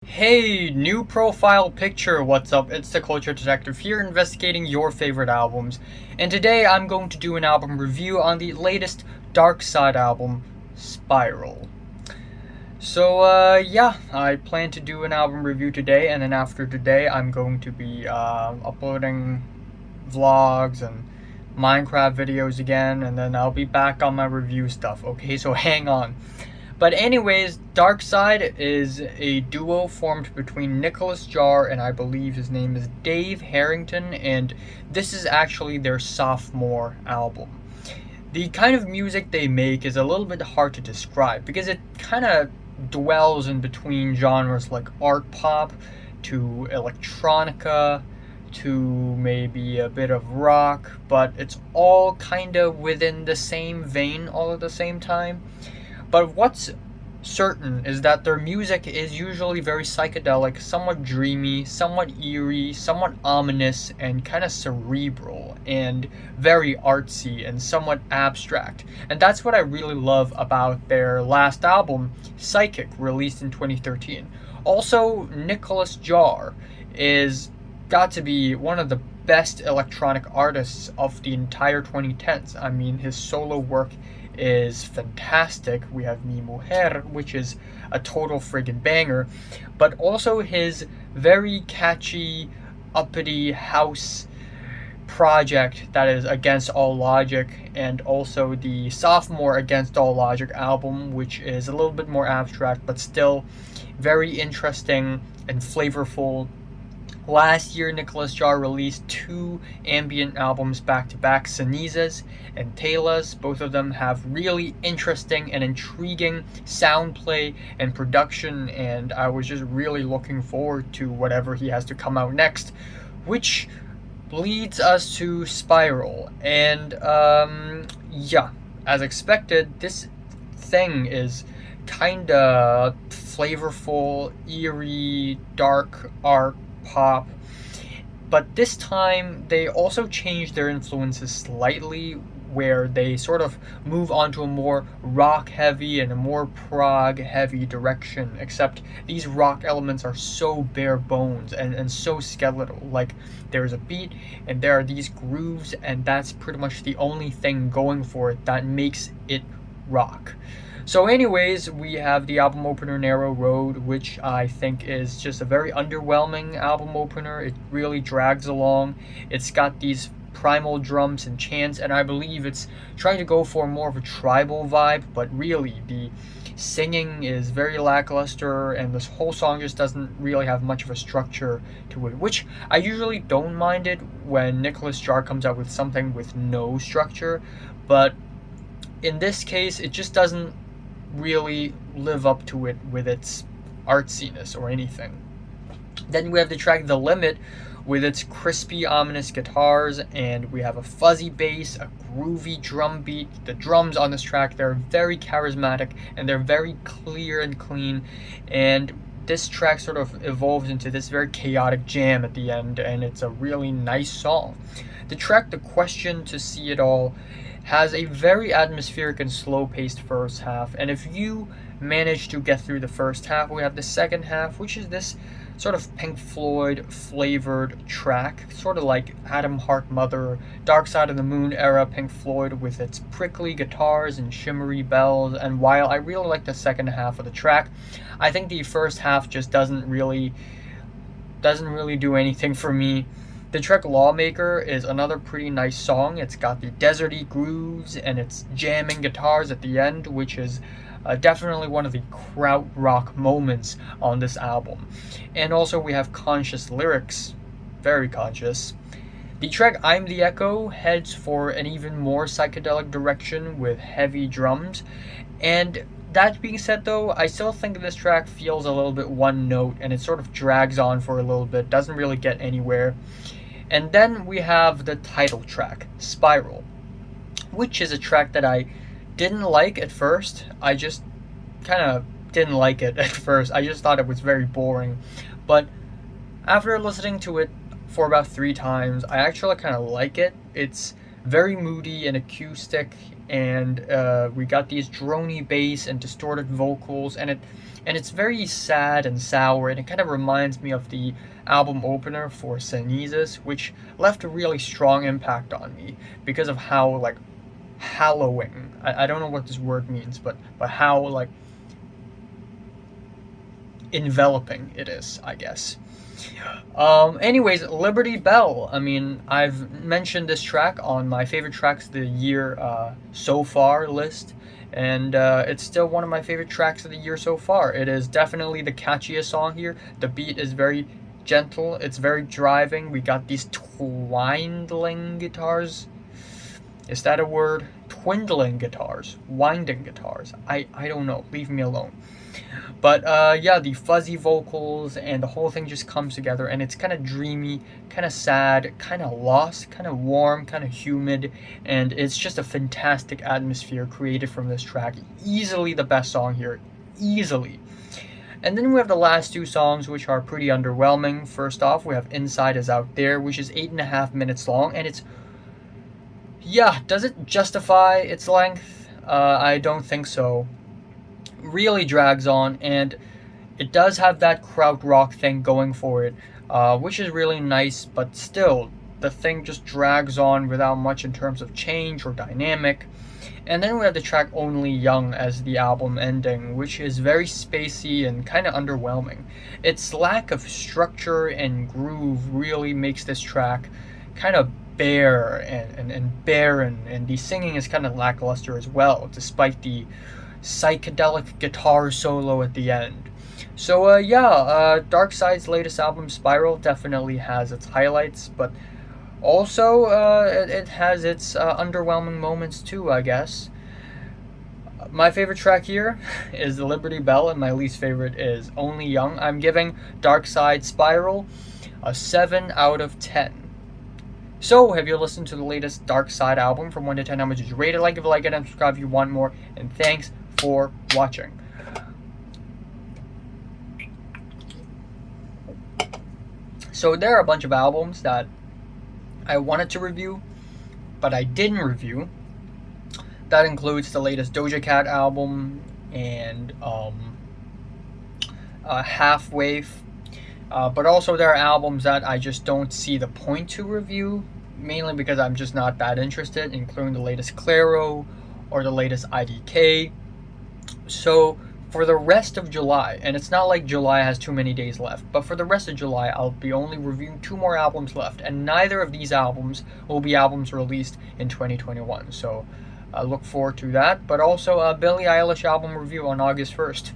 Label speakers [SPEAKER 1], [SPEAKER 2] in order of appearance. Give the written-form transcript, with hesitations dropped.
[SPEAKER 1] Hey, new profile picture, what's up? It's the Culture Detective here investigating your favorite albums. And today I'm going to do an album review on the latest Darkside album, Spiral. So, I plan to do an album review today, and then after today I'm going to be uploading vlogs and Minecraft videos again, and then I'll be back on my review stuff, okay? So hang on. But anyways, Darkside is a duo formed between Nicholas Jar and I believe his name is Dave Harrington, and this is actually their sophomore album. The kind of music they make is a little bit hard to describe because it kind of dwells in between genres like art pop to electronica to maybe a bit of rock, but it's all kind of within the same vein all at the same time. But what's certain is that their music is usually very psychedelic, somewhat dreamy, somewhat eerie, somewhat ominous, and kind of cerebral, and very artsy and somewhat abstract. And that's what I really love about their last album, Psychic, released in 2013. Also, Nicholas Jar is got to be one of the best electronic artists of the entire 2010s. I mean, his solo work is fantastic. We have Mi Mujer, which is a total friggin' banger, but also his very catchy, uppity house project that is Against All Logic, and also the sophomore Against All Logic album, which is a little bit more abstract but still very interesting and flavorful. Last year, Nicholas Jar released two ambient albums back-to-back, Cenizas and Telas. Both of them have really interesting and intriguing sound play and production, and I was just really looking forward to whatever he has to come out next, which leads us to Spiral. And, as expected, this thing is kinda flavorful, eerie, dark art pop, but this time they also changed their influences slightly, where they sort of move onto a more rock heavy and a more prog heavy direction, except these rock elements are so bare bones and so skeletal. Like, there's a beat and there are these grooves, and that's pretty much the only thing going for it that makes it rock. So anyways, we have the album opener Narrow Road, which I think is just a very underwhelming album opener. It really drags along. It's got these primal drums and chants, and I believe it's trying to go for more of a tribal vibe, but really the singing is very lackluster, and this whole song just doesn't really have much of a structure to it, which I usually don't mind it when Nicholas Jar comes out with something with no structure, but in this case it just doesn't really live up to it with its artsiness or anything. Then we have the track The Limit with its crispy, ominous guitars, and we have a fuzzy bass, a groovy drum beat. The drums on this track, they're very charismatic and they're very clear and clean, and this track sort of evolves into this very chaotic jam at the end, and it's a really nice song. The track The Question to See It All has a very atmospheric and slow-paced first half, and if you manage to get through the first half, we have the second half, which is this sort of Pink Floyd flavored track, sort of like Atom Heart Mother, Dark Side of the Moon era Pink Floyd, with its prickly guitars and shimmery bells. And while I really like the second half of the track, I think the first half just doesn't really do anything for me. The track Lawmaker is another pretty nice song. It's got the deserty grooves and it's jamming guitars at the end, which is definitely one of the Krautrock moments on this album. And also we have conscious lyrics, very conscious. The track I'm the Echo heads for an even more psychedelic direction with heavy drums. And that being said though, I still think this track feels a little bit one note and it sort of drags on for a little bit, doesn't really get anywhere. And then we have the title track, Spiral, which is a track that I didn't like at first. I just kind of didn't like it at first. I just thought it was very boring. But after listening to it for about 3 times, I actually kind of like it. It's very moody and acoustic, and we got these drony bass and distorted vocals, and it's very sad and sour, and it kind of reminds me of the album opener for Cenizas, which left a really strong impact on me because of how like hallowing. I don't know what this word means, but how like enveloping it is, I guess. Anyways, Liberty Bell. I mean, I've mentioned this track on my favorite tracks of the year so far list, and it's still one of my favorite tracks of the year so far. It is definitely the catchiest song here. The beat is very gentle, it's very driving. We got these twindling guitars. Is that a word? Twindling guitars, winding guitars. I don't know. Leave me alone. But yeah, the fuzzy vocals and the whole thing just comes together, and it's kind of dreamy, kind of sad, kind of lost, kind of warm, kind of humid, and it's just a fantastic atmosphere created from this track. Easily the best song here, easily. And then we have the last two songs, which are pretty underwhelming. First off, we have Inside Is Out There, which is 8.5 minutes long, and it's, yeah, does it justify its length? I don't think so. Really drags on, and it does have that Krautrock thing going for it, which is really nice, but still, the thing just drags on without much in terms of change or dynamic. And then we have the track Only Young as the album ending, which is very spacey and kind of underwhelming. Its lack of structure and groove really makes this track kind of bare and barren, and the singing is kind of lackluster as well, despite the psychedelic guitar solo at the end. So yeah, Darkside's latest album, Spiral, definitely has its highlights, but also it has its underwhelming moments too, I guess. My favorite track here is the Liberty Bell, and my least favorite is Only Young. I'm giving Darkside Spiral a 7 out of 10. So, have you listened to the latest Darkside album? From 1 to 10, how much did you rate it? Like if you like it, and subscribe if you want more. And thanks for watching. So there are a bunch of albums that I wanted to review, but I didn't review. That includes the latest Doja Cat album and Half Wave. But also there are albums that I just don't see the point to review, mainly because I'm just not that interested, including the latest Clairo or the latest IDK. So for the rest of July, and it's not like July has too many days left, but for the rest of July I'll be only reviewing 2 more albums left, and neither of these albums will be albums released in 2021. So I look forward to that, but also a Billie Eilish album review on August 1st.